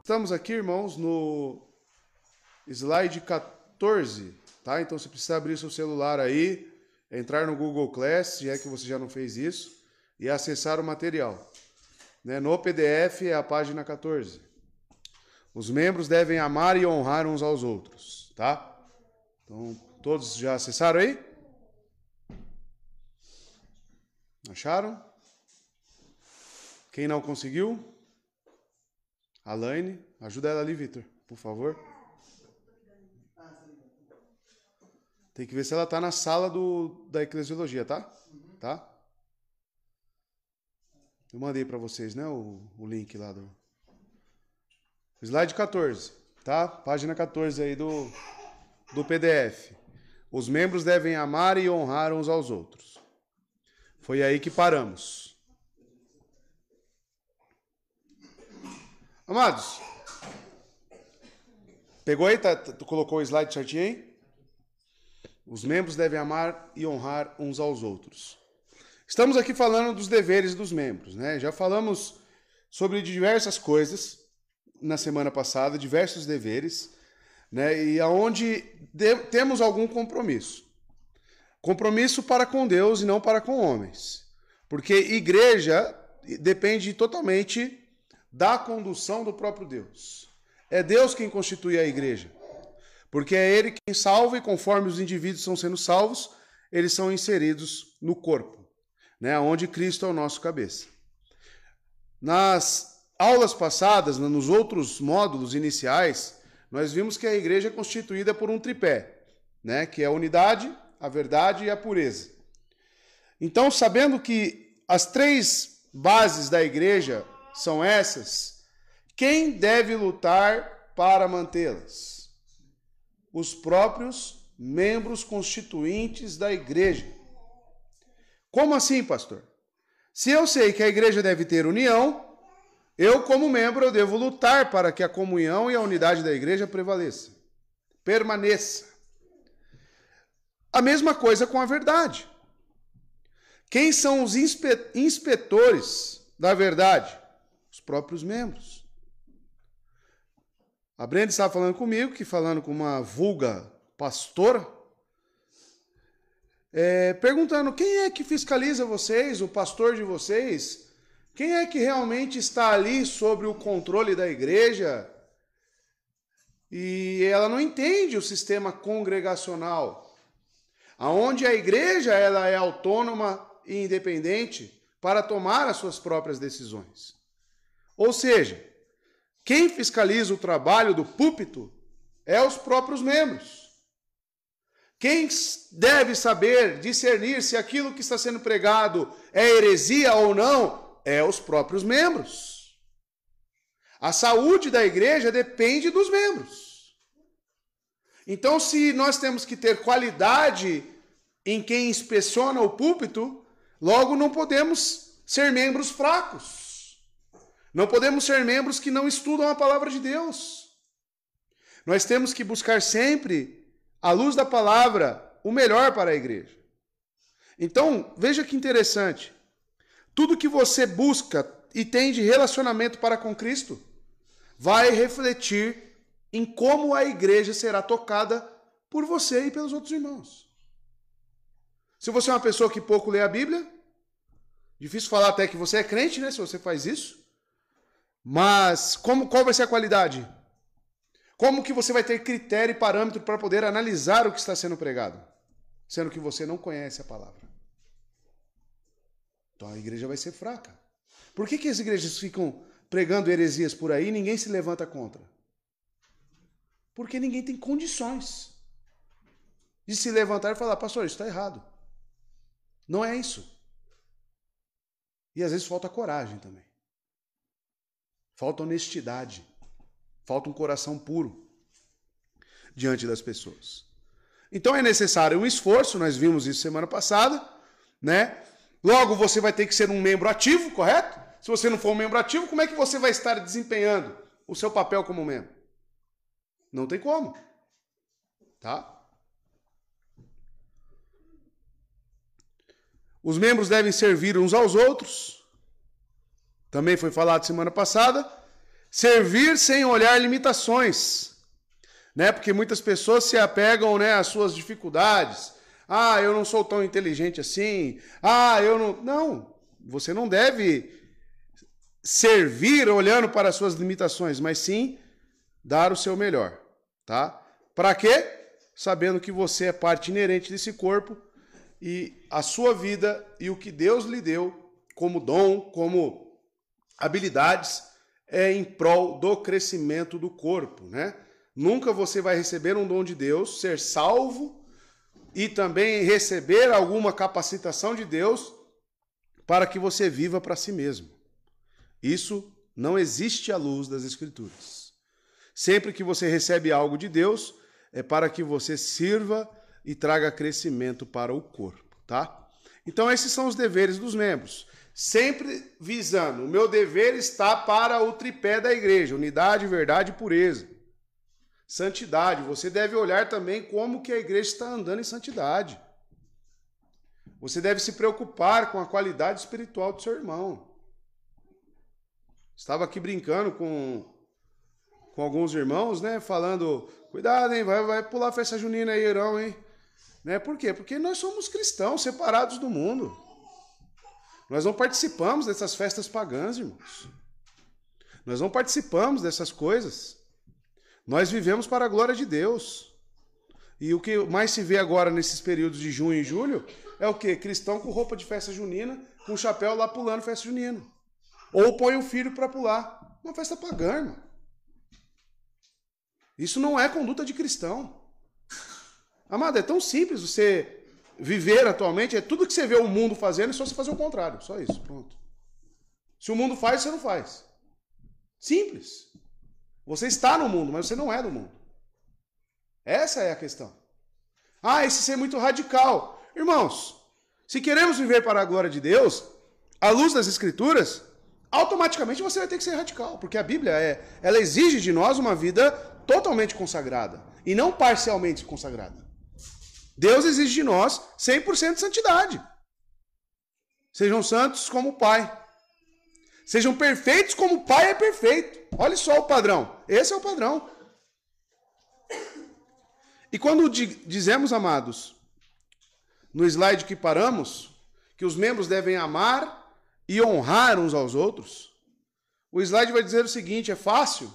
Estamos aqui, irmãos, no slide 14, tá? Então você precisa abrir seu celular aí, entrar no Google Class, se é que você já não fez isso, e acessar o material. No PDF é a página 14. Os membros devem amar e honrar uns aos outros, tá? Então, todos já acessaram aí? Acharam? Quem não conseguiu? Alaine, ajuda ela ali, Vitor, por favor. Tem que ver se ela está na sala da eclesiologia, tá? Tá? Eu mandei para vocês, né, o link lá do... Slide 14, tá? Página 14 aí do PDF. Os membros devem amar e honrar uns aos outros. Foi aí que paramos. Amados, pegou aí? Tu colocou o slide certinho aí? Os membros devem amar e honrar uns aos outros. Estamos aqui falando dos deveres dos membros, né? Já falamos sobre diversas coisas na semana passada, diversos deveres, né? E aonde temos algum compromisso. Compromisso para com Deus e não para com homens. Porque igreja depende totalmente da condução do próprio Deus. É Deus quem constitui a igreja. Porque é Ele quem salva e conforme os indivíduos estão sendo salvos, eles são inseridos no corpo, né? Onde Cristo é o nosso cabeça. Nas aulas passadas, nos outros módulos iniciais, nós vimos que a igreja é constituída por um tripé, né? Que é a unidade, a verdade e a pureza. Então, sabendo que as três bases da igreja são essas, quem deve lutar para mantê-las? Os próprios membros constituintes da igreja. Como assim, pastor? Se eu sei que a igreja deve ter união, eu, como membro, eu devo lutar para que a comunhão e a unidade da igreja prevaleça, permaneça. A mesma coisa com a verdade. Quem são os inspetores da verdade? Os próprios membros. A Brenda estava falando comigo, que falando com uma vulga pastora, perguntando quem é que fiscaliza vocês, o pastor de vocês, quem é que realmente está ali sobre o controle da igreja? E ela não entende o sistema congregacional, aonde a igreja ela é autônoma e independente para tomar as suas próprias decisões. Ou seja, quem fiscaliza o trabalho do púlpito é os próprios membros. Quem deve saber discernir se aquilo que está sendo pregado é heresia ou não é os próprios membros. A saúde da igreja depende dos membros. Então, se nós temos que ter qualidade em quem inspeciona o púlpito, logo não podemos ser membros fracos. Não podemos ser membros que não estudam a palavra de Deus. Nós temos que buscar sempre, à luz da palavra, o melhor para a igreja. Então, veja que interessante. Tudo que você busca e tem de relacionamento para com Cristo vai refletir em como a igreja será tocada por você e pelos outros irmãos. Se você é uma pessoa que pouco lê a Bíblia, difícil falar até que você é crente, né? Se você faz isso. Mas qual vai ser a qualidade? Como que você vai ter critério e parâmetro para poder analisar o que está sendo pregado? Sendo que você não conhece a palavra. Então a igreja vai ser fraca. Por que as igrejas ficam pregando heresias por aí e ninguém se levanta contra? Porque ninguém tem condições de se levantar e falar, pastor, isso está errado. Não é isso. E às vezes falta coragem também. Falta honestidade. Falta um coração puro diante das pessoas. Então é necessário um esforço, nós vimos isso semana passada, né? Logo você vai ter que ser um membro ativo, correto? Se você não for um membro ativo, como é que você vai estar desempenhando o seu papel como membro? Não tem como. Tá? Os membros devem servir uns aos outros. Também foi falado semana passada. Servir sem olhar limitações, né? Porque muitas pessoas se apegam, né, às suas dificuldades. Ah, eu não sou tão inteligente assim. Ah, eu não... Não, você não deve servir olhando para as suas limitações, mas sim dar o seu melhor, tá? Para quê? Sabendo que você é parte inerente desse corpo e a sua vida e o que Deus lhe deu como dom, como habilidades, é em prol do crescimento do corpo, né? Nunca você vai receber um dom de Deus, ser salvo e também receber alguma capacitação de Deus para que você viva para si mesmo. Isso não existe à luz das Escrituras. Sempre que você recebe algo de Deus, é para que você sirva e traga crescimento para o corpo, tá? Então esses são os deveres dos membros. Sempre visando, o meu dever está para o tripé da igreja, unidade, verdade e pureza. Santidade, você deve olhar também como que a igreja está andando em santidade. Você deve se preocupar com a qualidade espiritual do seu irmão. Estava aqui brincando com alguns irmãos, né, falando, cuidado, hein, vai pular a festa junina aí, Irão, hein? Né? Por quê? Porque nós somos cristãos, separados do mundo. Nós não participamos dessas festas pagãs, irmãos. Nós não participamos dessas coisas. Nós vivemos para a glória de Deus. E o que mais se vê agora nesses períodos de junho e julho é o quê? Cristão com roupa de festa junina, com chapéu lá pulando festa junina. Ou põe o filho para pular. Uma festa pagã, irmão. Isso não é conduta de cristão. Amado, é tão simples você viver atualmente, é tudo que você vê o mundo fazendo, é só você fazer o contrário. Só isso, pronto. Se o mundo faz, você não faz. Simples. Você está no mundo, mas você não é do mundo. Essa é a questão. Ah, esse ser muito radical. Irmãos, se queremos viver para a glória de Deus, à luz das Escrituras, automaticamente você vai ter que ser radical, porque a Bíblia ela exige de nós uma vida totalmente consagrada e não parcialmente consagrada. Deus exige de nós 100% de santidade. Sejam santos como o Pai. Sejam perfeitos como o Pai é perfeito. Olha só o padrão. Esse é o padrão. E quando dizemos, amados, no slide que paramos, que os membros devem amar e honrar uns aos outros, o slide vai dizer o seguinte, é fácil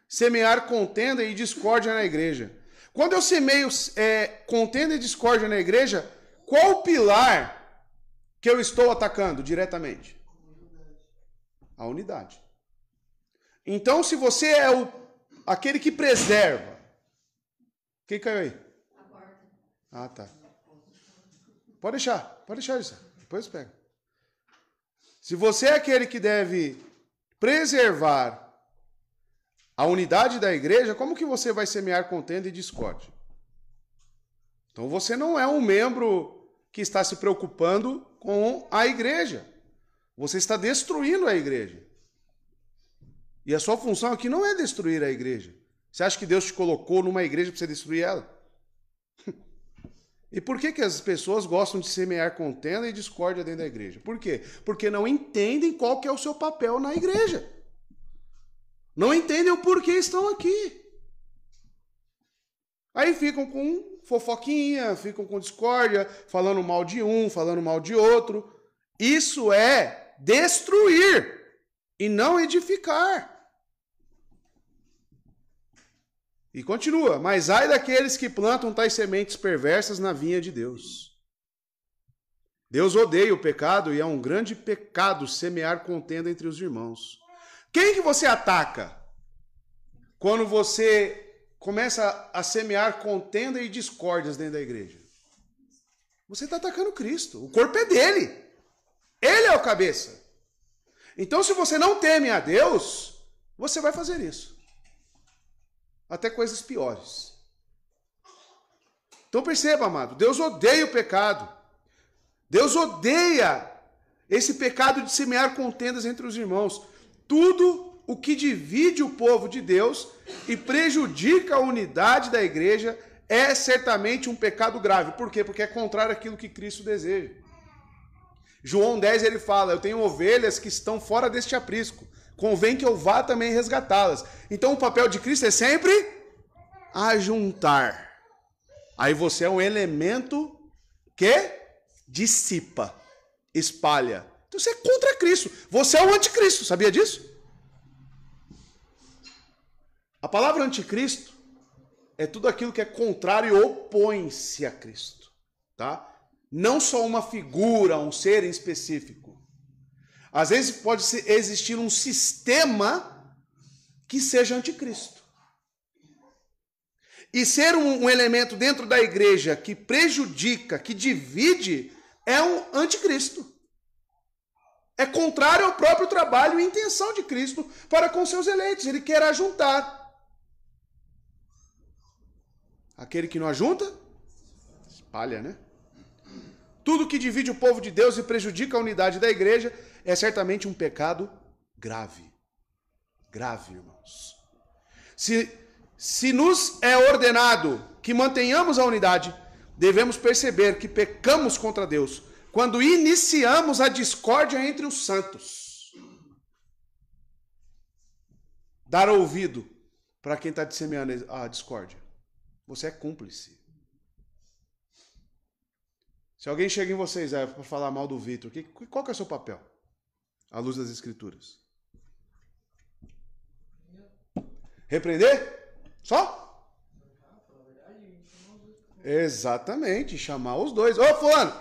semear contenda e discórdia na igreja. Quando eu semeio contenda e discórdia na igreja, qual o pilar que eu estou atacando diretamente? A unidade. Então, se você é aquele que preserva... Quem caiu aí? A porta. Ah, tá. Pode deixar isso. Depois pega. Se você é aquele que deve preservar a unidade da igreja, como que você vai semear contenda e discórdia? Então você não é um membro que está se preocupando com a igreja. Você está destruindo a igreja. E a sua função aqui não é destruir a igreja. Você acha que Deus te colocou numa igreja para você destruir ela? E por que as pessoas gostam de semear contenda e discórdia dentro da igreja? Por quê? Porque não entendem qual que é o seu papel na igreja. Não entendem o porquê estão aqui. Aí ficam com fofoquinha, ficam com discórdia, falando mal de um, falando mal de outro. Isso é destruir e não edificar. E continua, mas ai daqueles que plantam tais sementes perversas na vinha de Deus. Deus odeia o pecado e é um grande pecado semear contenda entre os irmãos. Quem que você ataca quando você começa a semear contenda e discórdias dentro da igreja? Você está atacando Cristo. O corpo é dele. Ele é o cabeça. Então, se você não teme a Deus, você vai fazer isso. Até coisas piores. Então perceba, amado, Deus odeia o pecado. Deus odeia esse pecado de semear contendas entre os irmãos. Tudo o que divide o povo de Deus e prejudica a unidade da igreja é certamente um pecado grave. Por quê? Porque é contrário àquilo que Cristo deseja. João 10 ele fala, eu tenho ovelhas que estão fora deste aprisco. Convém que eu vá também resgatá-las. Então o papel de Cristo é sempre ajuntar. Aí você é um elemento que dissipa, espalha. Então você é contra Cristo. Você é o anticristo, sabia disso? A palavra anticristo é tudo aquilo que é contrário e opõe-se a Cristo, tá? Não só uma figura, um ser em específico. Às vezes pode existir um sistema que seja anticristo. E ser um elemento dentro da igreja que prejudica, que divide, é um anticristo. É contrário ao próprio trabalho e intenção de Cristo para com seus eleitos. Ele quer ajuntar. Aquele que não ajunta, espalha, né? Tudo que divide o povo de Deus e prejudica a unidade da igreja é certamente um pecado grave. Grave, irmãos. Se nos é ordenado que mantenhamos a unidade, devemos perceber que pecamos contra Deus quando iniciamos a discórdia entre os santos. Dar ouvido para quem está disseminando a discórdia. Você é cúmplice. Se alguém chega em vocês para falar mal do Vitor, qual que é o seu papel? À luz das Escrituras. Repreender? Só? Exatamente, chamar os dois. Ô, fulano,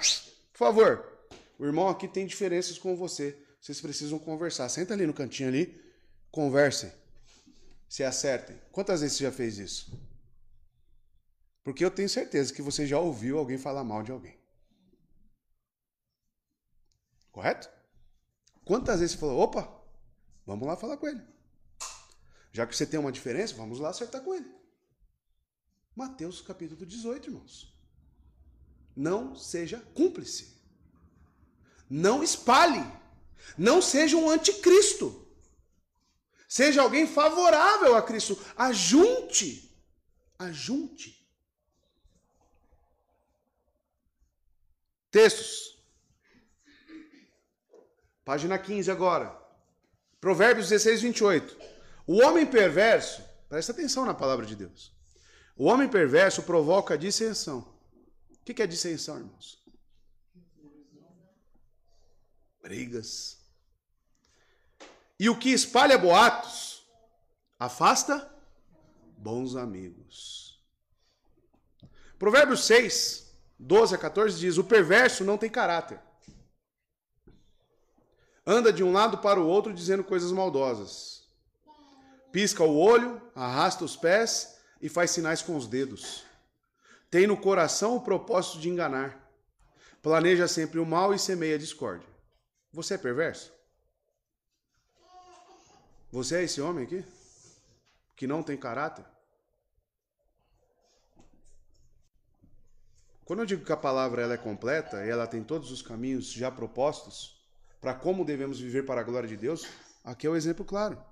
por favor. O irmão aqui tem diferenças com você. Vocês precisam conversar. Senta ali no cantinho ali, conversem. Se acertem. Quantas vezes você já fez isso? Porque eu tenho certeza que você já ouviu alguém falar mal de alguém. Correto? Quantas vezes você falou, opa, vamos lá falar com ele. Já que você tem uma diferença, vamos lá acertar com ele. Mateus capítulo 18, irmãos. Não seja cúmplice. Não espalhe. Não seja um anticristo. Seja alguém favorável a Cristo. Ajunte. Ajunte. Textos. Página 15 agora. Provérbios 16, 28. O homem perverso, presta atenção na palavra de Deus. O homem perverso provoca dissensão. O que é dissensão, irmãos? Brigas. E o que espalha boatos, afasta bons amigos. Provérbios 6, 12 a 14 diz, o perverso não tem caráter. Anda de um lado para o outro dizendo coisas maldosas. Pisca o olho, arrasta os pés e faz sinais com os dedos. Tem no coração o propósito de enganar. Planeja sempre o mal e semeia a discórdia. Você é perverso? Você é esse homem aqui? Que não tem caráter? Quando eu digo que a palavra ela é completa e ela tem todos os caminhos já propostos para como devemos viver para a glória de Deus, aqui é o exemplo claro.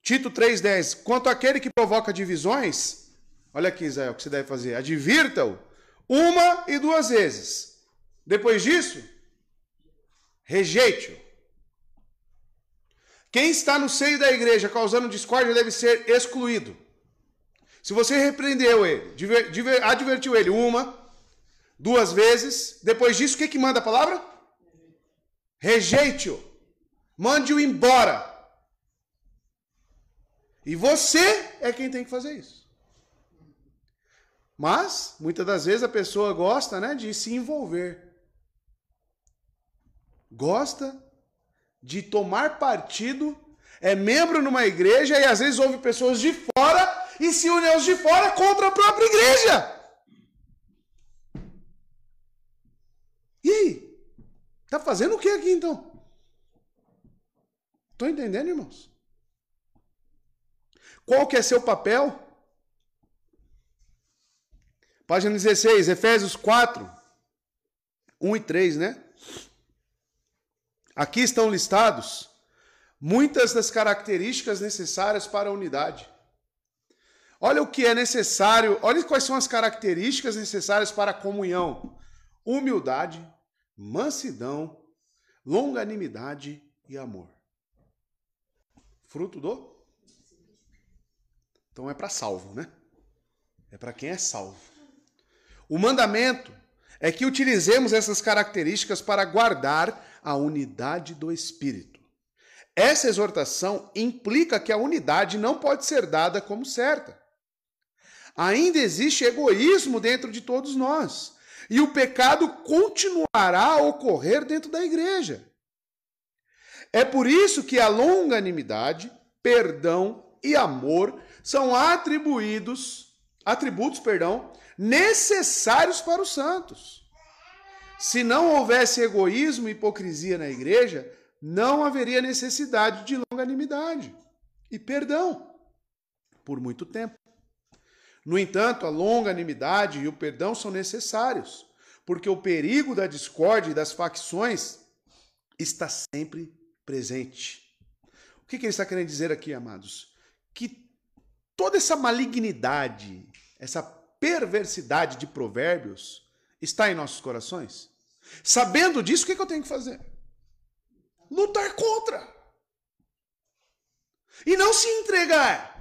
Tito 3,10. Quanto àquele que provoca divisões, olha aqui, Israel, o que você deve fazer. Advirta-o 1 e 2 vezes. Depois disso, rejeite-o. Quem está no seio da igreja causando discórdia deve ser excluído. Se você repreendeu ele, advertiu ele 1, 2 vezes, depois disso, o que manda a palavra? Rejeite-o. Mande-o embora. E você é quem tem que fazer isso. Mas, muitas das vezes, a pessoa gosta, né, de se envolver. Gosta de tomar partido, é membro numa igreja e às vezes ouve pessoas de fora e se une aos de fora contra a própria igreja. E aí? Tá fazendo o que aqui então? Estão entendendo, irmãos? Qual que é seu papel? Página 16, Efésios 4, 1 e 3, né? Aqui estão listados muitas das características necessárias para a unidade. Olha o que é necessário, olha quais são as características necessárias para a comunhão. Humildade, mansidão, longanimidade e amor. Fruto do? Então é para salvo, né? É para quem é salvo. O mandamento é que utilizemos essas características para guardar a unidade do Espírito. Essa exortação implica que a unidade não pode ser dada como certa. Ainda existe egoísmo dentro de todos nós. E o pecado continuará a ocorrer dentro da igreja. É por isso que a longanimidade, perdão e amor são atributos, necessários para os santos. Se não houvesse egoísmo e hipocrisia na igreja, não haveria necessidade de longanimidade e perdão por muito tempo. No entanto, a longanimidade e o perdão são necessários, porque o perigo da discórdia e das facções está sempre presente. O que ele está querendo dizer aqui, amados? Que toda essa malignidade, essa perversidade de provérbios está em nossos corações. Sabendo disso, o que eu tenho que fazer? Lutar contra. E não se entregar.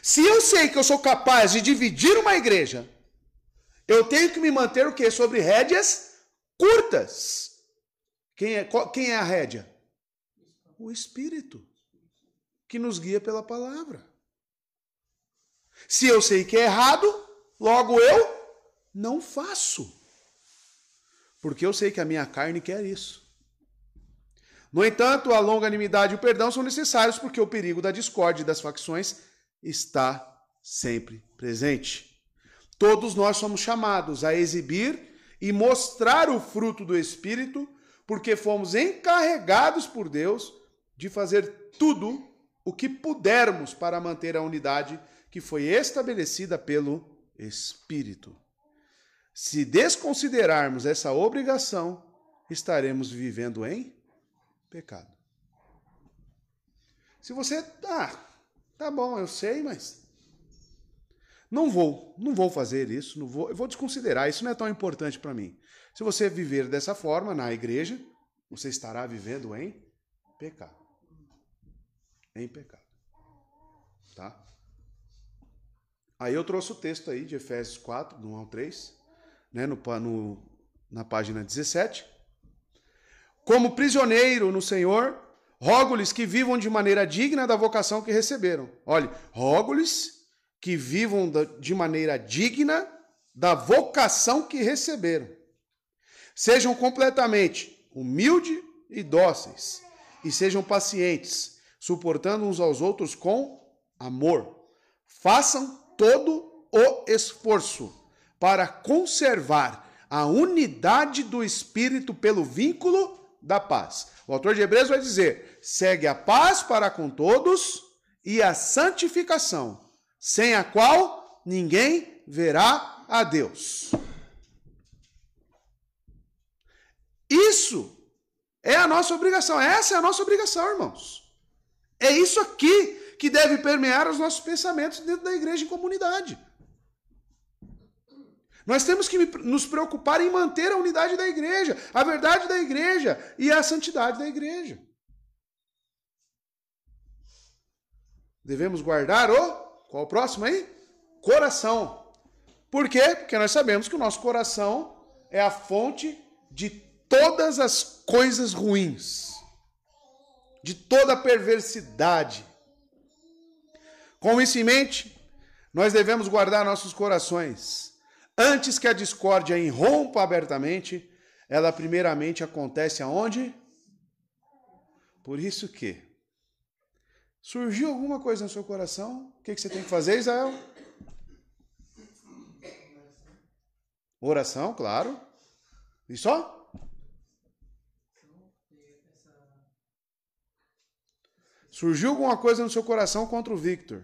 Se eu sei que eu sou capaz de dividir uma igreja, eu tenho que me manter o quê? Sobre rédeas curtas. Quem é a rédea? O Espírito, que nos guia pela palavra. Se eu sei que é errado, logo eu não faço. Porque eu sei que a minha carne quer isso. No entanto, a longanimidade e o perdão são necessários porque o perigo da discórdia e das facções está sempre presente. Todos nós somos chamados a exibir e mostrar o fruto do Espírito, porque fomos encarregados por Deus de fazer tudo o que pudermos para manter a unidade que foi estabelecida pelo Espírito. Se desconsiderarmos essa obrigação, estaremos vivendo em pecado. Se você... tá bom, eu sei, mas não vou fazer isso, eu vou desconsiderar, isso não é tão importante para mim. Se você viver dessa forma na igreja, você estará vivendo em pecado. Em pecado. Tá? Aí eu trouxe o texto aí de Efésios 4, do 1 ao 3, né, na página 17. Como prisioneiro no Senhor, rogo-lhes que vivam de maneira digna da vocação que receberam. Olha, rogo-lhes que vivam de maneira digna da vocação que receberam. Sejam completamente humildes e dóceis, e sejam pacientes, suportando uns aos outros com amor. Façam todo o esforço para conservar a unidade do Espírito pelo vínculo da paz. O autor de Hebreus vai dizer: segue a paz para com todos e a santificação, sem a qual ninguém verá a Deus. Isso é a nossa obrigação. Essa é a nossa obrigação, irmãos. É isso aqui que deve permear os nossos pensamentos dentro da igreja em comunidade. Nós temos que nos preocupar em manter a unidade da igreja, a verdade da igreja e a santidade da igreja. Devemos guardar qual o próximo aí? Coração. Por quê? Porque nós sabemos que o nosso coração é a fonte de todas as coisas ruins, de toda a perversidade. Com isso em mente, nós devemos guardar nossos corações. Antes que a discórdia irrompa abertamente, ela primeiramente acontece aonde? Por isso que surgiu alguma coisa no seu coração, o que você tem que fazer, Israel? Oração, claro. E só? Surgiu alguma coisa no seu coração contra o Victor.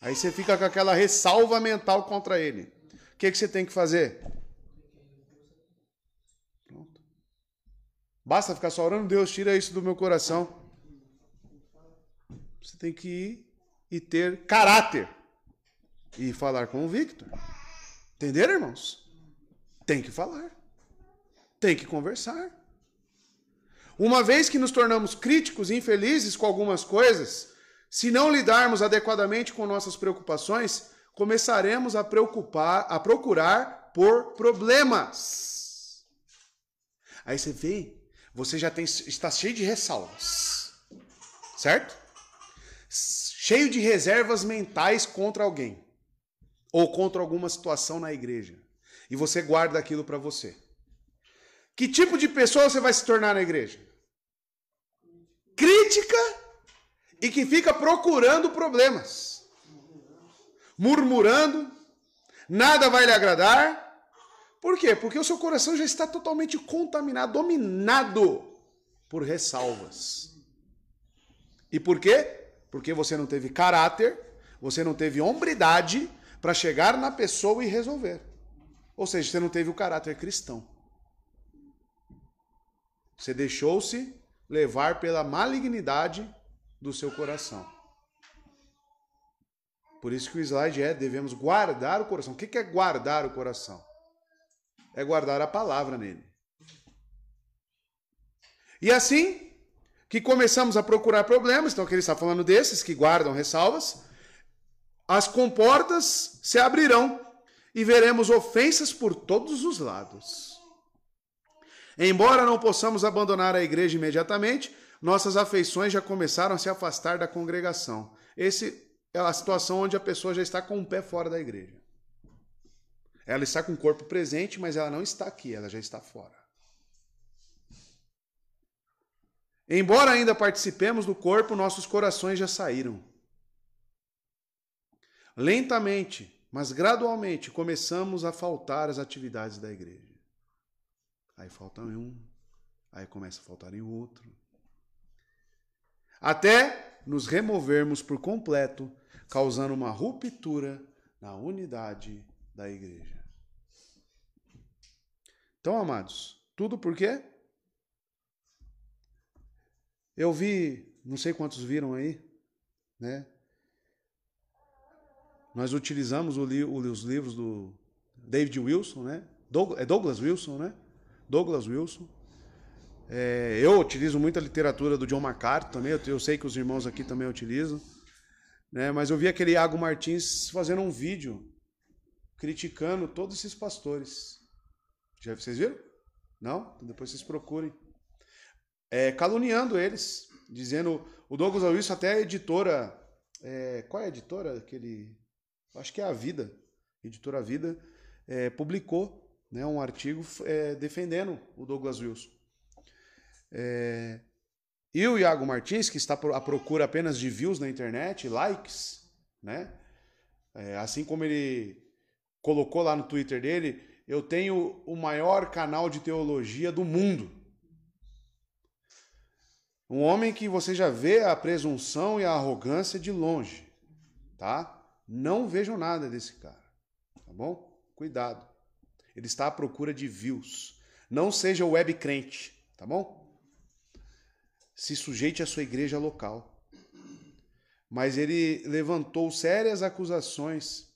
Aí você fica com aquela ressalva mental contra ele. O que você tem que fazer? Pronto. Basta ficar só orando, Deus, tira isso do meu coração. Você tem que ir e ter caráter. E falar com o Victor. Entenderam, irmãos? Tem que falar. Tem que conversar. Uma vez que nos tornamos críticos e infelizes com algumas coisas, se não lidarmos adequadamente com nossas preocupações, começaremos a procurar por problemas. Aí você vê, você já está cheio de ressalvas, certo? Cheio de reservas mentais contra alguém ou contra alguma situação na igreja. E você guarda aquilo para você. Que tipo de pessoa você vai se tornar na igreja? Crítica e que fica procurando problemas. Murmurando, nada vai lhe agradar. Por quê? Porque o seu coração já está totalmente contaminado, dominado por ressalvas. E por quê? Porque você não teve caráter, você não teve hombridade para chegar na pessoa e resolver. Ou seja, você não teve o caráter cristão. Você deixou-se levar pela malignidade do seu coração. Por isso que o slide devemos guardar o coração. O que é guardar o coração? É guardar a palavra nele. E assim que começamos a procurar problemas, então que ele está falando desses que guardam ressalvas, as comportas se abrirão e veremos ofensas por todos os lados. Embora não possamos abandonar a igreja imediatamente, nossas afeições já começaram a se afastar da congregação. Essa é a situação onde a pessoa já está com o pé fora da igreja. Ela está com o corpo presente, mas ela não está aqui, ela já está fora. Embora ainda participemos do corpo, nossos corações já saíram. Lentamente, mas gradualmente, começamos a faltar às atividades da igreja. Aí falta em um, aí começa a faltar em outro. Até nos removermos por completo, causando uma ruptura na unidade da igreja. Então, amados, tudo por quê? Eu vi, não sei quantos viram aí, né? Nós utilizamos os livros do David Wilson, né? Douglas Wilson, né? Douglas Wilson. Eu utilizo muita literatura do John MacArthur também, eu sei que os irmãos aqui também utilizam, né? Mas eu vi aquele Iago Martins fazendo um vídeo criticando todos esses pastores. Já vocês viram? Não? Então depois vocês procurem. Caluniando eles, dizendo... O Douglas Wilson até a editora... qual é a editora? Acho que é a Vida. Editora Vida publicou, né, um artigo defendendo o Douglas Wilson. E o Iago Martins, que está à procura apenas de views na internet, likes, né? Assim como ele colocou lá no Twitter dele, eu tenho o maior canal de teologia do mundo. Um homem que você já vê a presunção e a arrogância de longe, tá? Não vejam nada desse cara, tá bom? Cuidado. Ele está à procura de views. Não seja web crente, tá bom? Se sujeite à sua igreja local. Mas ele levantou sérias acusações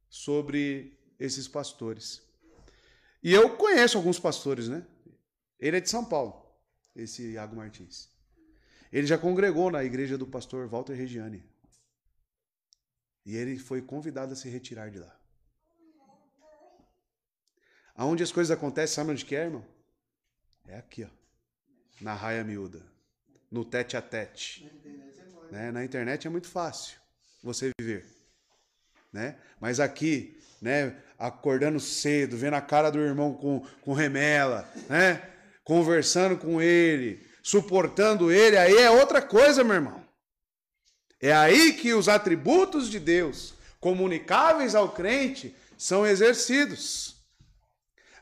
sobre esses pastores. E eu conheço alguns pastores, né? Ele é de São Paulo, esse Iago Martins. Ele já congregou na igreja do pastor Walter Reggiani. E ele foi convidado a se retirar de lá. Aonde as coisas acontecem, sabe onde que é, irmão? É aqui, ó. Na raia miúda. No tete a tete. Né? Na internet é muito fácil você viver. Né? Mas aqui, né, acordando cedo, vendo a cara do irmão com remela, né? Conversando com ele, suportando ele, aí é outra coisa, meu irmão. É aí que os atributos de Deus, comunicáveis ao crente, são exercidos.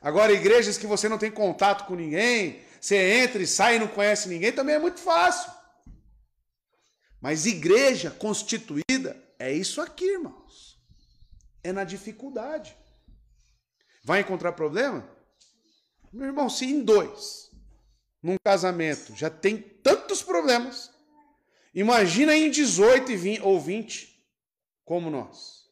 Agora, igrejas que você não tem contato com ninguém, você entra e sai e não conhece ninguém, também é muito fácil. Mas igreja constituída é isso aqui, irmãos. É na dificuldade. Vai encontrar problema? Meu irmão, se em 2, num casamento, já tem tantos problemas, imagina em 18 ou 20, como nós.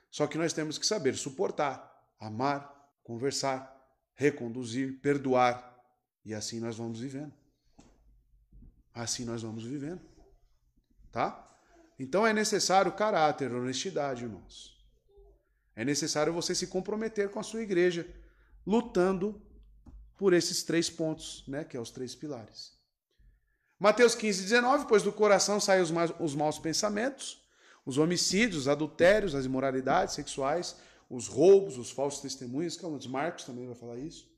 Só que nós temos que saber suportar, amar, conversar, reconduzir, perdoar. E assim nós vamos vivendo. Assim nós vamos vivendo. Tá? Então é necessário caráter, honestidade, irmãos. É necessário você se comprometer com a sua igreja, lutando por esses 3 pontos, né, que é os 3 pilares. Mateus 15, 19, pois do coração saem os maus pensamentos, os homicídios, os adultérios, as imoralidades sexuais, os roubos, os falsos testemunhos, que é um dos Marcos também vai falar isso.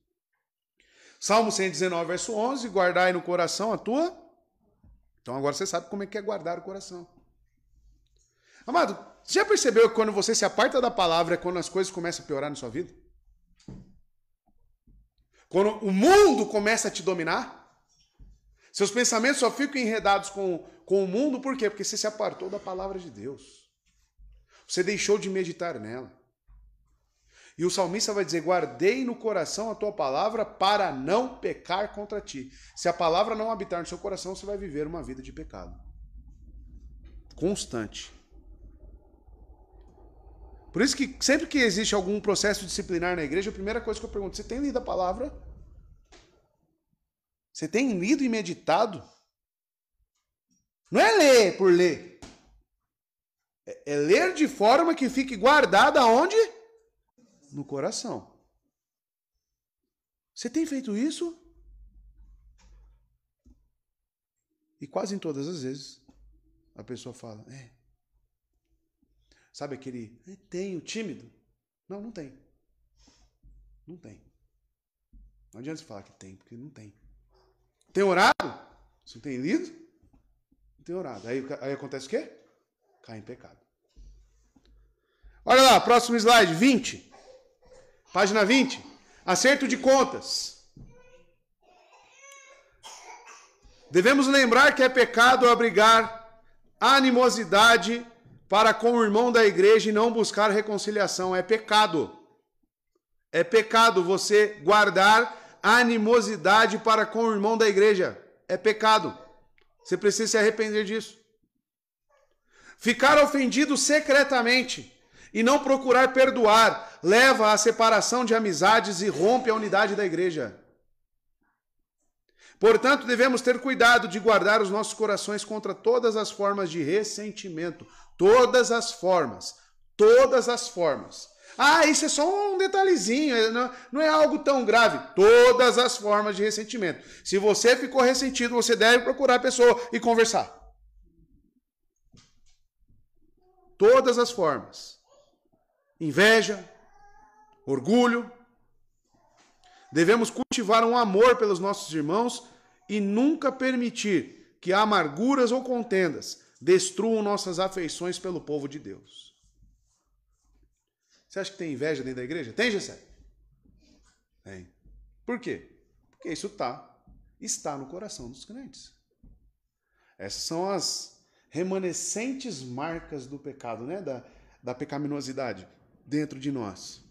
Salmo 119, verso 11, guardai no coração a tua... Então agora você sabe como é que é guardar o coração. Amado, você já percebeu que quando você se aparta da palavra é quando as coisas começam a piorar na sua vida? Quando o mundo começa a te dominar? Seus pensamentos só ficam enredados com o mundo, por quê? Porque você se apartou da palavra de Deus. Você deixou de meditar nela. E o salmista vai dizer, guardei no coração a tua palavra para não pecar contra ti. Se a palavra não habitar no seu coração, você vai viver uma vida de pecado. Constante. Por isso que sempre que existe algum processo disciplinar na igreja, a primeira coisa que eu pergunto, você tem lido a palavra? Você tem lido e meditado? Não é ler por ler. É ler de forma que fique guardada aonde? No coração. Você tem feito isso? E quase em todas as vezes a pessoa fala, sabe aquele, tenho, tímido? Não, não tem. Não tem. Não adianta você falar que tem, porque não tem. Tem orado? Você tem lido? Não tem orado. Aí acontece o quê? Cai em pecado. Olha lá, próximo slide, 20. Página 20. Acerto de contas. Devemos lembrar que é pecado abrigar animosidade para com o irmão da igreja e não buscar reconciliação. É pecado. É pecado você guardar animosidade para com o irmão da igreja. É pecado. Você precisa se arrepender disso. Ficar ofendido secretamente e não procurar perdoar leva à separação de amizades e rompe a unidade da igreja. Portanto, devemos ter cuidado de guardar os nossos corações contra todas as formas de ressentimento. Todas as formas. Todas as formas. Isso é só um detalhezinho, não é algo tão grave. Todas as formas de ressentimento. Se você ficou ressentido, você deve procurar a pessoa e conversar. Todas as formas. Inveja, orgulho. Devemos cultivar um amor pelos nossos irmãos e nunca permitir que amarguras ou contendas destruam nossas afeições pelo povo de Deus. Você acha que tem inveja dentro da igreja? Tem, Gessé? Tem. Por quê? Porque isso está no coração dos crentes. Essas são as remanescentes marcas do pecado, né? Da pecaminosidade dentro de nós.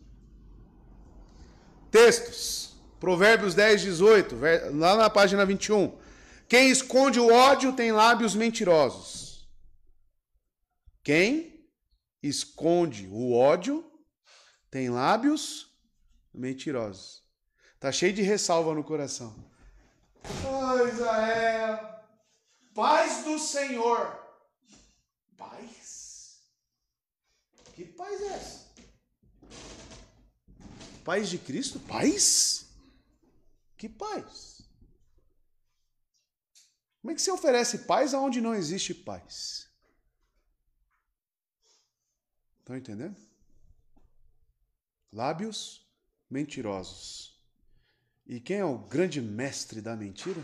Textos. Provérbios 10, 18, lá na página 21. Quem esconde o ódio tem lábios mentirosos. Quem esconde o ódio tem lábios mentirosos. Tá cheio de ressalva no coração. Israel, paz do Senhor. Paz? Que paz é essa? Paz de Cristo? Paz? Que paz? Como é que você oferece paz aonde não existe paz? Estão entendendo? Lábios mentirosos. E quem é o grande mestre da mentira?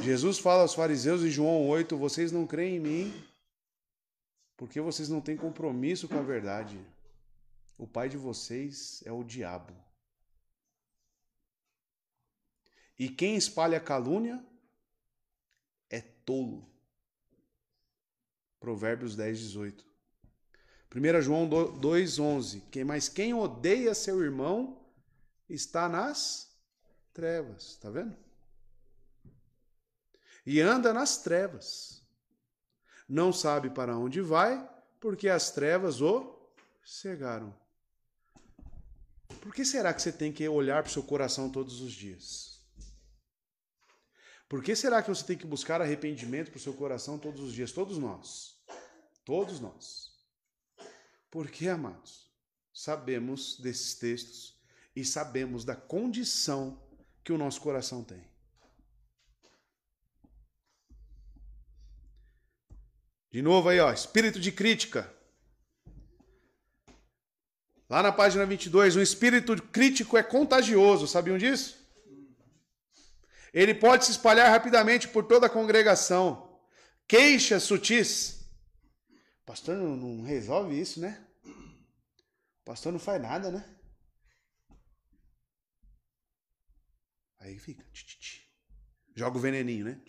Jesus fala aos fariseus em João 8, vocês não creem em mim porque vocês não têm compromisso com a verdade. O pai de vocês é o diabo. E quem espalha calúnia é tolo. Provérbios 10, 18. 1 João 2,11. Mas quem odeia seu irmão está nas trevas. Está vendo? E anda nas trevas. Não sabe para onde vai, porque as trevas o cegaram. Por que será que você tem que olhar para o seu coração todos os dias? Por que será que você tem que buscar arrependimento para o seu coração todos os dias? Todos nós. Todos nós. Por que, amados? Sabemos desses textos e sabemos da condição que o nosso coração tem. De novo aí, ó, espírito de crítica. Lá na página 22, um espírito crítico é contagioso, sabiam disso? Ele pode se espalhar rapidamente por toda a congregação. Queixas sutis. O pastor não resolve isso, né? O pastor não faz nada, né? Aí fica. Joga o veneninho, né?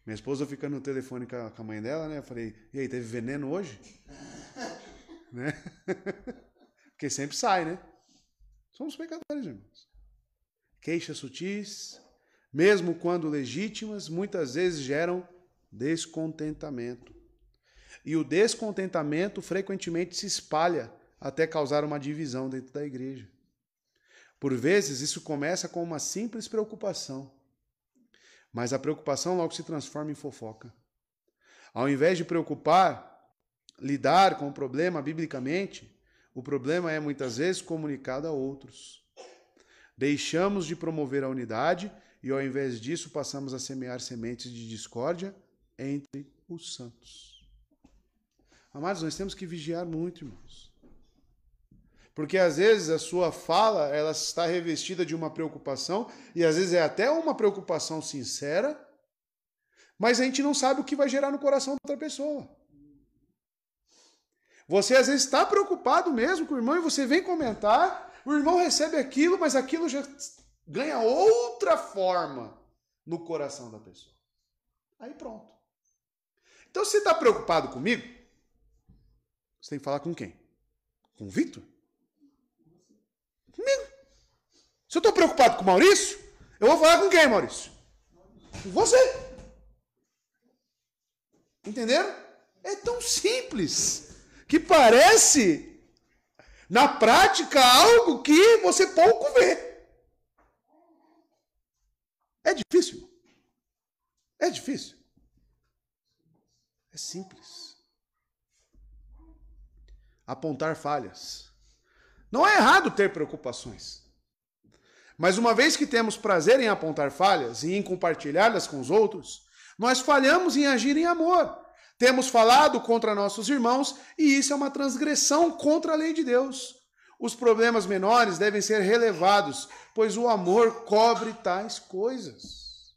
Minha esposa fica no telefone com a mãe dela, né? Eu falei, e aí, teve veneno hoje? Né? Porque sempre sai, né? Somos pecadores, irmãos. Queixas sutis, mesmo quando legítimas, muitas vezes geram descontentamento. E o descontentamento frequentemente se espalha até causar uma divisão dentro da igreja. Por vezes, isso começa com uma simples preocupação, mas a preocupação logo se transforma em fofoca. Ao invés de lidar com o problema biblicamente, o problema é muitas vezes comunicado a outros. Deixamos de promover a unidade e, ao invés disso, passamos a semear sementes de discórdia entre os santos. Amados, nós temos que vigiar muito, irmãos. Porque às vezes a sua fala, ela está revestida de uma preocupação, e às vezes é até uma preocupação sincera, mas a gente não sabe o que vai gerar no coração da outra pessoa. Você às vezes está preocupado mesmo com o irmão e você vem comentar, o irmão recebe aquilo, mas aquilo já ganha outra forma no coração da pessoa. Aí pronto. Então, se você está preocupado comigo, você tem que falar com quem? Com o Victor? Comigo. Se eu estou preocupado com o Maurício, eu vou falar com quem, Maurício? Com você. Entenderam? É tão simples que parece, na prática, algo que você pouco vê. É difícil. É difícil. É simples. Apontar falhas. Não é errado ter preocupações. Mas uma vez que temos prazer em apontar falhas e em compartilhá-las com os outros, nós falhamos em agir em amor. Temos falado contra nossos irmãos e isso é uma transgressão contra a lei de Deus. Os problemas menores devem ser relevados, pois o amor cobre tais coisas.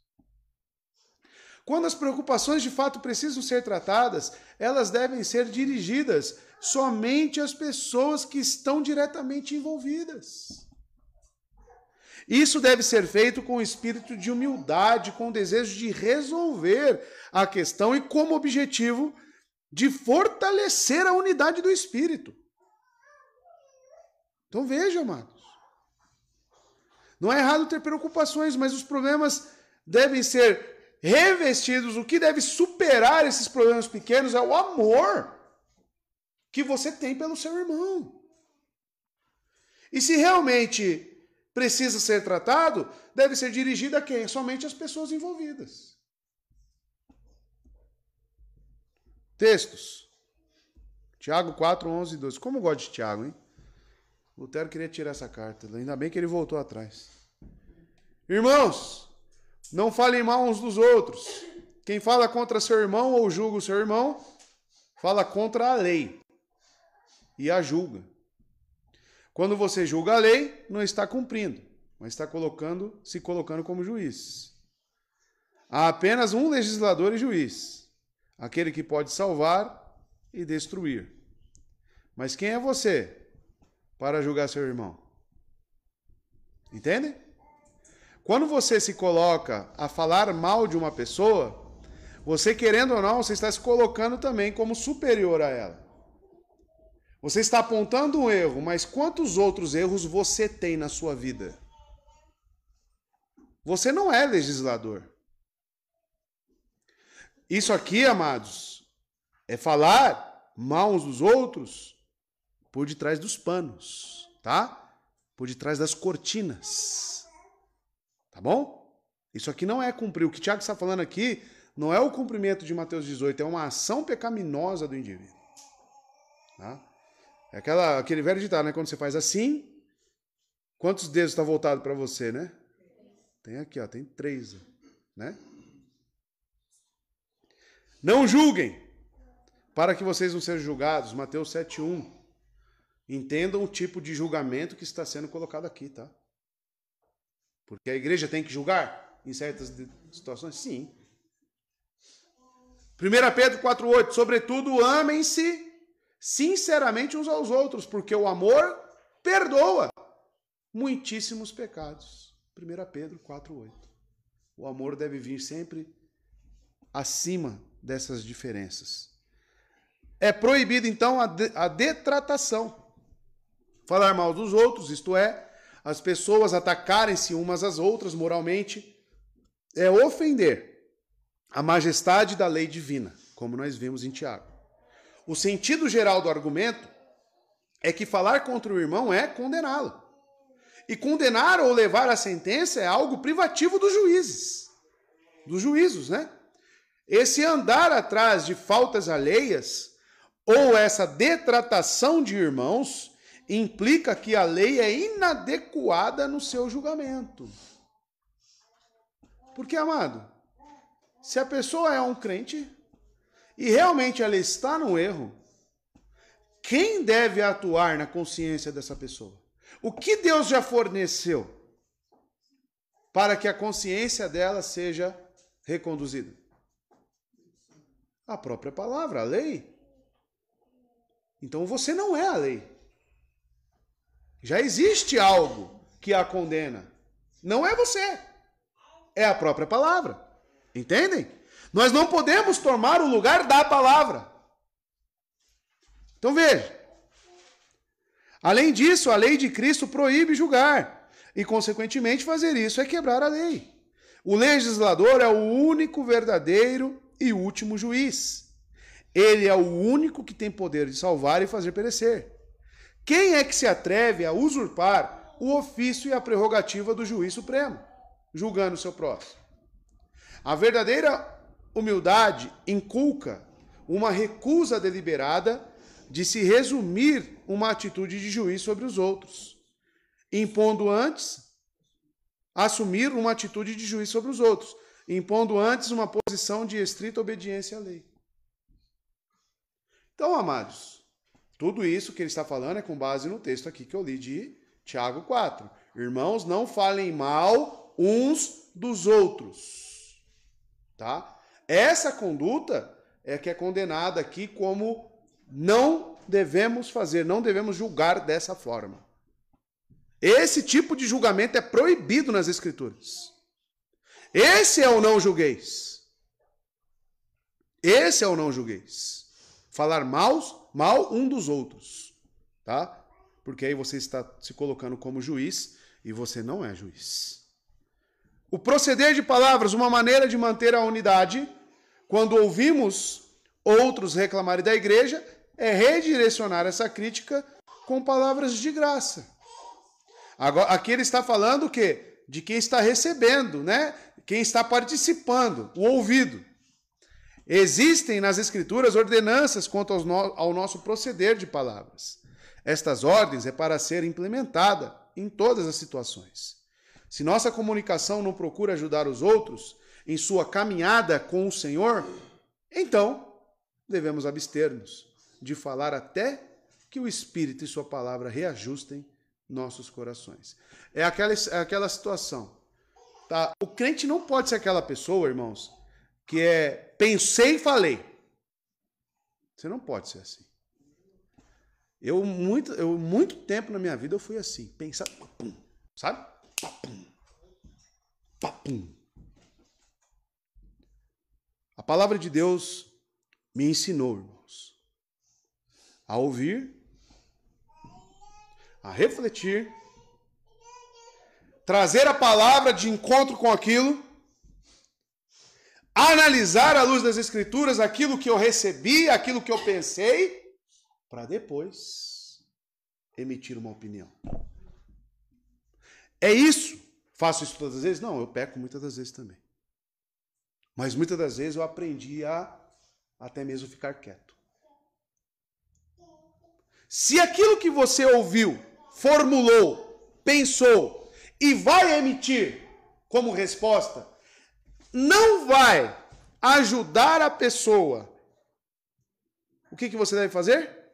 Quando as preocupações de fato precisam ser tratadas, elas devem ser dirigidas somente às pessoas que estão diretamente envolvidas. Isso deve ser feito com o espírito de humildade, com o desejo de resolver a questão e como objetivo de fortalecer a unidade do espírito. Então veja, amados. Não é errado ter preocupações, mas os problemas devem ser revestidos. O que deve superar esses problemas pequenos é o amor que você tem pelo seu irmão. E se realmente precisa ser tratado, deve ser dirigido a quem? Somente as pessoas envolvidas. Textos. Tiago 4, 11 e 12. Como eu gosto de Tiago, hein? Lutero queria tirar essa carta. Ainda bem que ele voltou atrás. Irmãos, não falem mal uns dos outros. Quem fala contra seu irmão ou julga o seu irmão, fala contra a lei e a julga. Quando você julga a lei, não está cumprindo, mas está se colocando como juiz. Há apenas um legislador e juiz, aquele que pode salvar e destruir. Mas quem é você para julgar seu irmão? Entende? Quando você se coloca a falar mal de uma pessoa, você, querendo ou não, você está se colocando também como superior a ela. Você está apontando um erro, mas quantos outros erros você tem na sua vida? Você não é legislador. Isso aqui, amados, é falar mal uns dos outros por detrás dos panos, tá? Por detrás das cortinas. Tá bom? Isso aqui não é cumprir. O que o Tiago está falando aqui não é o cumprimento de Mateus 18, é uma ação pecaminosa do indivíduo. Tá? É aquele velho ditado, né? Quando você faz assim, quantos dedos está voltado para você, né? Tem aqui, ó, tem 3, né? Não julguem, para que vocês não sejam julgados. Mateus 7:1. Entendam o tipo de julgamento que está sendo colocado aqui, tá? Porque a igreja tem que julgar em certas situações? Sim. 1 Pedro 4:8. Sobretudo, amem-se sinceramente uns aos outros, porque o amor perdoa muitíssimos pecados. 1 Pedro 4:8. O amor deve vir sempre acima dessas diferenças. É proibido, então, a detratação. Falar mal dos outros, isto é, as pessoas atacarem-se umas às outras moralmente, é ofender a majestade da lei divina, como nós vimos em Tiago. O sentido geral do argumento é que falar contra o irmão é condená-lo. E condenar ou levar a sentença é algo privativo dos juízes. Dos juízos, né? Esse andar atrás de faltas alheias ou essa detratação de irmãos implica que a lei é inadequada no seu julgamento. Porque, amado, se a pessoa é um crente e realmente ela está no erro, quem deve atuar na consciência dessa pessoa? O que Deus já forneceu para que a consciência dela seja reconduzida? A própria palavra, a lei. Então você não é a lei. Já existe algo que a condena. Não é você. É a própria palavra. Entendem? Nós não podemos tomar o lugar da palavra. Então veja. Além disso, a lei de Cristo proíbe julgar. E, consequentemente, fazer isso é quebrar a lei. O legislador é o único verdadeiro e último juiz. Ele é o único que tem poder de salvar e fazer perecer. Quem é que se atreve a usurpar o ofício e a prerrogativa do juiz supremo, julgando o seu próximo? A verdadeira humildade inculca uma recusa deliberada de se resumir uma atitude de juiz sobre os outros, impondo antes assumir uma atitude de juiz sobre os outros, impondo antes uma posição de estrita obediência à lei. Então, amados, tudo isso que ele está falando é com base no texto aqui que eu li de Tiago 4. Irmãos, não falem mal uns dos outros. Tá? Essa conduta é que é condenada aqui como não devemos fazer, não devemos julgar dessa forma. Esse tipo de julgamento é proibido nas Escrituras. Esse é o não julgueis. Esse é o não julgueis. Falar mal um dos outros, tá? Porque aí você está se colocando como juiz e você não é juiz. O proceder de palavras, uma maneira de manter a unidade, quando ouvimos outros reclamarem da igreja, é redirecionar essa crítica com palavras de graça. Agora, aqui ele está falando o quê? De quem está recebendo, né? Quem está participando, o ouvido. Existem nas Escrituras ordenanças quanto ao nosso proceder de palavras. Estas ordens é para ser implementada em todas as situações. Se nossa comunicação não procura ajudar os outros em sua caminhada com o Senhor, então devemos abster-nos de falar até que o Espírito e sua palavra reajustem nossos corações. É aquela situação. Tá? O crente não pode ser aquela pessoa, irmãos, que pensei e falei. Você não pode ser assim. Eu muito tempo na minha vida eu fui assim, pensar, papum, sabe? Papum, papum. A palavra de Deus me ensinou, irmãos, a ouvir, a refletir, trazer a palavra de encontro com aquilo, analisar à luz das Escrituras aquilo que eu recebi, aquilo que eu pensei, para depois emitir uma opinião. É isso. Faço isso todas as vezes? Não, eu peco muitas das vezes também. Mas muitas das vezes eu aprendi a até mesmo ficar quieto. Se aquilo que você ouviu, formulou, pensou e vai emitir como resposta, não vai ajudar a pessoa, o que você deve fazer?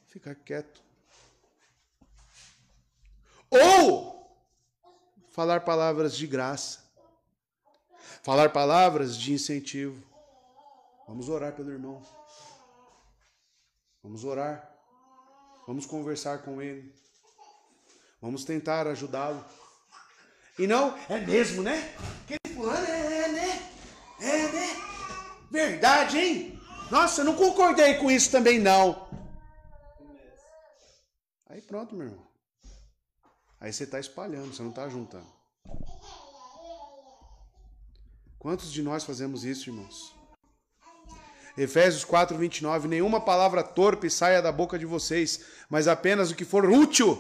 Ficar quieto. Ou falar palavras de graça. Falar palavras de incentivo. Vamos orar pelo irmão. Vamos orar. Vamos conversar com ele. Vamos tentar ajudá-lo. E não, é mesmo, né? Aquele fulano né? É, né? Verdade, hein? Nossa, eu não concordei com isso também, não. Aí pronto, meu irmão. Aí você está espalhando, você não está juntando. Quantos de nós fazemos isso, irmãos? Efésios 4, 29. Nenhuma palavra torpe saia da boca de vocês, mas apenas o que for útil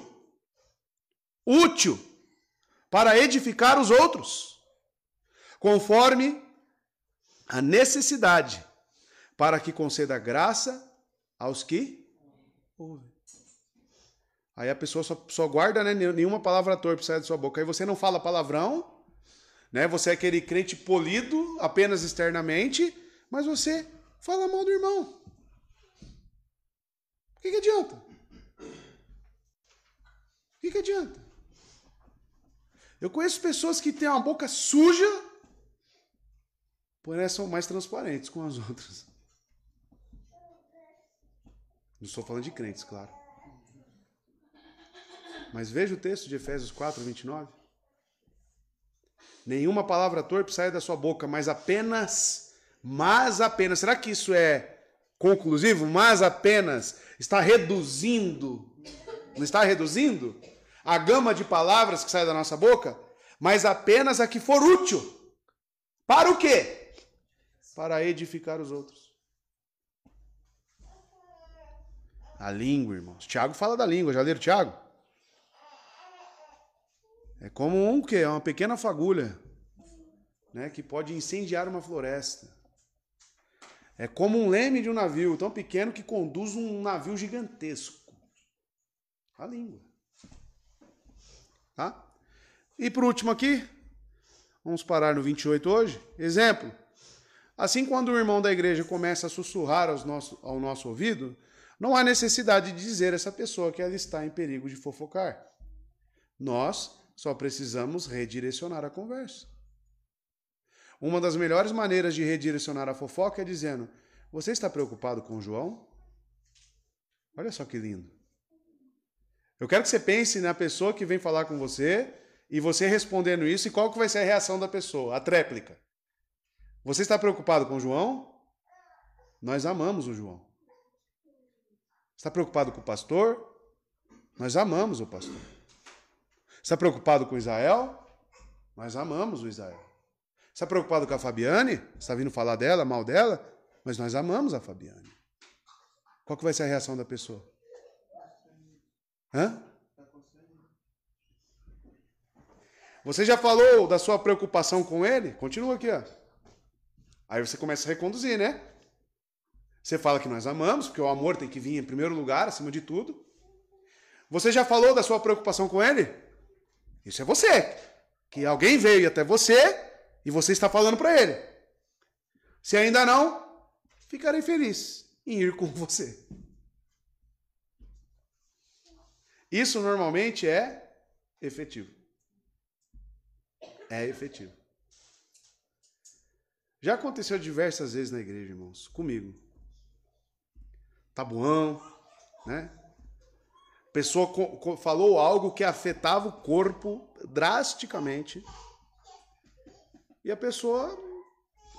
para edificar os outros, conforme a necessidade, para que conceda graça aos que ouvem. Aí a pessoa só guarda, né? Nenhuma palavra torpe sai da sua boca. Aí você não fala palavrão, né? Você é aquele crente polido apenas externamente, mas você fala mal do irmão. O que adianta? O que adianta? Eu conheço pessoas que têm uma boca suja, porém são mais transparentes com as outras. Não estou falando de crentes, claro. Mas veja o texto de Efésios 4, 29. Nenhuma palavra torpe sai da sua boca, mas apenas. Será que isso é conclusivo? Mas apenas está reduzindo. Não está reduzindo a gama de palavras que sai da nossa boca? Mas apenas a que for útil. Para o quê? Para edificar os outros. A língua, irmãos. Tiago fala da língua. Já leram Tiago? É como uma pequena fagulha, né, que pode incendiar uma floresta. É como um leme de um navio tão pequeno que conduz um navio gigantesco. A língua. Tá? E por último aqui, vamos parar no 28 hoje. Exemplo. Assim, quando o irmão da igreja começa a sussurrar ao nosso ouvido, não há necessidade de dizer a essa pessoa que ela está em perigo de fofocar. Nós só precisamos redirecionar a conversa. Uma das melhores maneiras de redirecionar a fofoca é dizendo: você está preocupado com o João? Olha só que lindo. Eu quero que você pense na pessoa que vem falar com você e você respondendo isso, e qual que vai ser a reação da pessoa, a tréplica. Você está preocupado com o João? Nós amamos o João. Está preocupado com o pastor? Nós amamos o pastor. Está preocupado com Israel? Nós amamos o Israel. Está preocupado com a Fabiane? Está vindo falar dela, mal dela? Mas nós amamos a Fabiane. Qual que vai ser a reação da pessoa? Hã? Você já falou da sua preocupação com ele? Continua aqui, ó. Aí você começa a reconduzir, né? Você fala que nós amamos, porque o amor tem que vir em primeiro lugar, acima de tudo. Você já falou da sua preocupação com ele? Isso é você. Que alguém veio até você e você está falando para ele. Se ainda não, ficarei feliz em ir com você. Isso normalmente é efetivo. É efetivo. Já aconteceu diversas vezes na igreja, irmãos, comigo. Tabuão, né? Pessoa falou algo que afetava o corpo drasticamente. E a pessoa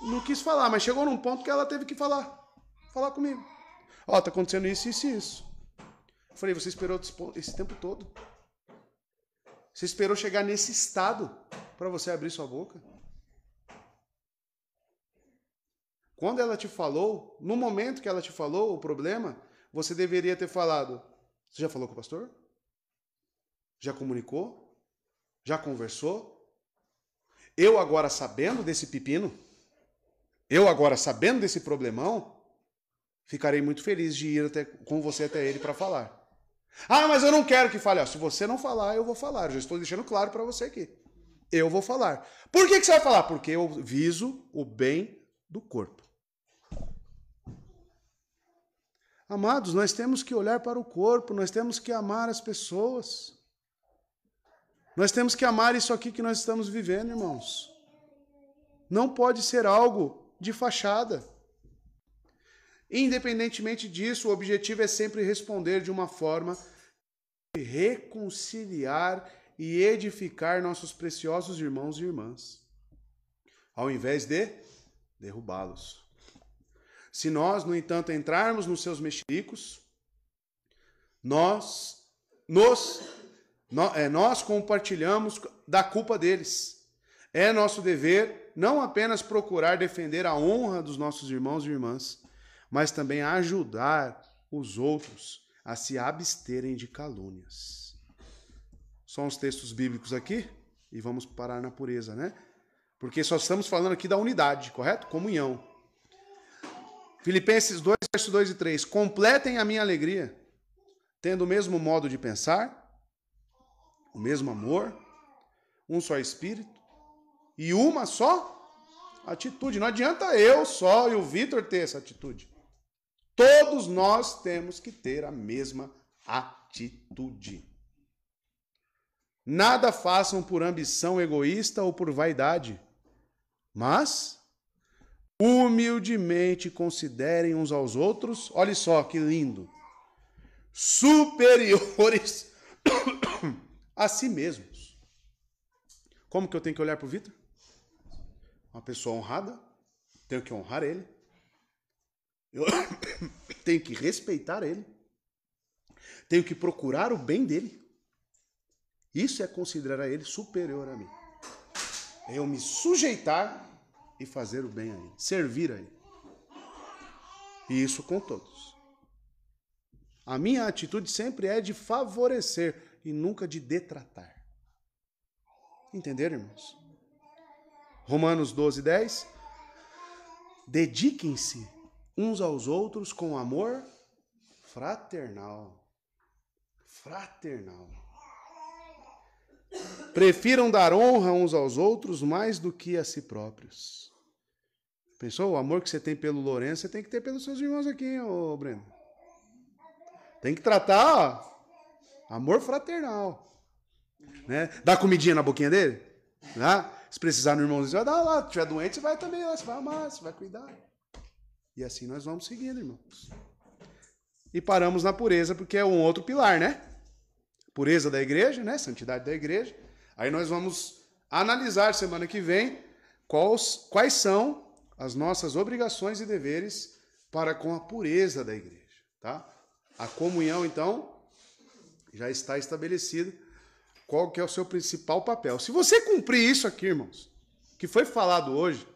não quis falar, mas chegou num ponto que ela teve que falar comigo. Ó, tá acontecendo isso, isso e isso. Eu falei, você esperou esse tempo todo? Você esperou chegar nesse estado para você abrir sua boca? Quando ela te falou, no momento que ela te falou o problema, você deveria ter falado: você já falou com o pastor? Já comunicou? Já conversou? Eu agora sabendo desse pepino, eu agora sabendo desse problemão, ficarei muito feliz de ir com você até ele para falar. Ah, mas eu não quero que fale. Se você não falar, eu vou falar. Eu já estou deixando claro para você aqui. Eu vou falar. Por que você vai falar? Porque eu viso o bem do corpo. Amados, nós temos que olhar para o corpo, nós temos que amar as pessoas. Nós temos que amar isso aqui que nós estamos vivendo, irmãos. Não pode ser algo de fachada. Independentemente disso, o objetivo é sempre responder de uma forma de reconciliar e edificar nossos preciosos irmãos e irmãs, ao invés de derrubá-los. Se nós, no entanto, entrarmos nos seus mexericos, nós compartilhamos da culpa deles. É nosso dever não apenas procurar defender a honra dos nossos irmãos e irmãs, mas também ajudar os outros a se absterem de calúnias. Só uns textos bíblicos aqui e vamos parar na pureza, né? Porque só estamos falando aqui da unidade, correto? Comunhão. Filipenses 2, versos 2 e 3. Completem a minha alegria, tendo o mesmo modo de pensar, o mesmo amor, um só espírito e uma só atitude. Não adianta eu só e o Vitor ter essa atitude. Todos nós temos que ter a mesma atitude. Nada façam por ambição egoísta ou por vaidade, mas humildemente considerem uns aos outros, olha só que lindo, superiores a si mesmos. Como que eu tenho que olhar para o Vitor? Uma pessoa honrada, tenho que honrar ele, eu tenho que respeitar ele, tenho que procurar o bem dele. Isso é considerar ele superior a mim. É eu me sujeitar e fazer o bem a ele, servir a ele. E isso com todos. A minha atitude sempre é de favorecer e nunca de detratar. Entenderam, irmãos? Romanos 12, 10. Dediquem-se uns aos outros com amor fraternal. Fraternal. Prefiram dar honra uns aos outros mais do que a si próprios. Pensou? O amor que você tem pelo Lourenço, você tem que ter pelos seus irmãos aqui, ô Breno. Tem que tratar, amor fraternal. Né? Dá comidinha na boquinha dele? Né? Se precisar no irmãozinho, você vai dar lá. Se estiver doente, você vai também lá. Você vai amar, você vai cuidar. E assim nós vamos seguindo, irmãos. E paramos na pureza, porque é um outro pilar, né? Pureza da igreja, né? Santidade da igreja. Aí nós vamos analisar semana que vem quais são as nossas obrigações e deveres para com a pureza da igreja, tá? A comunhão, então, já está estabelecida. Qual que é o seu principal papel? Se você cumprir isso aqui, irmãos, que foi falado hoje,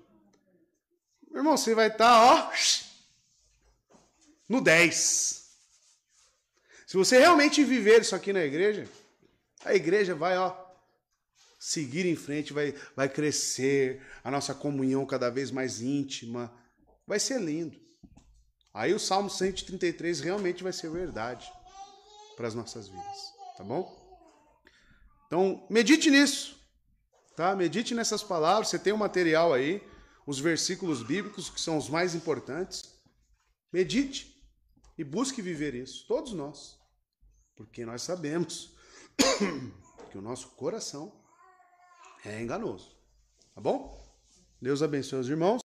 irmão, você vai estar, ó, no 10. Se você realmente viver isso aqui na igreja, a igreja vai, ó, seguir em frente, vai crescer, a nossa comunhão cada vez mais íntima, vai ser lindo. Aí o Salmo 133 realmente vai ser verdade para as nossas vidas, tá bom? Então, medite nisso, tá? Medite nessas palavras, você tem o material aí, os versículos bíblicos que são os mais importantes. Medite e busque viver isso, todos nós, porque nós sabemos que o nosso coração é enganoso, tá bom? Deus abençoe os irmãos.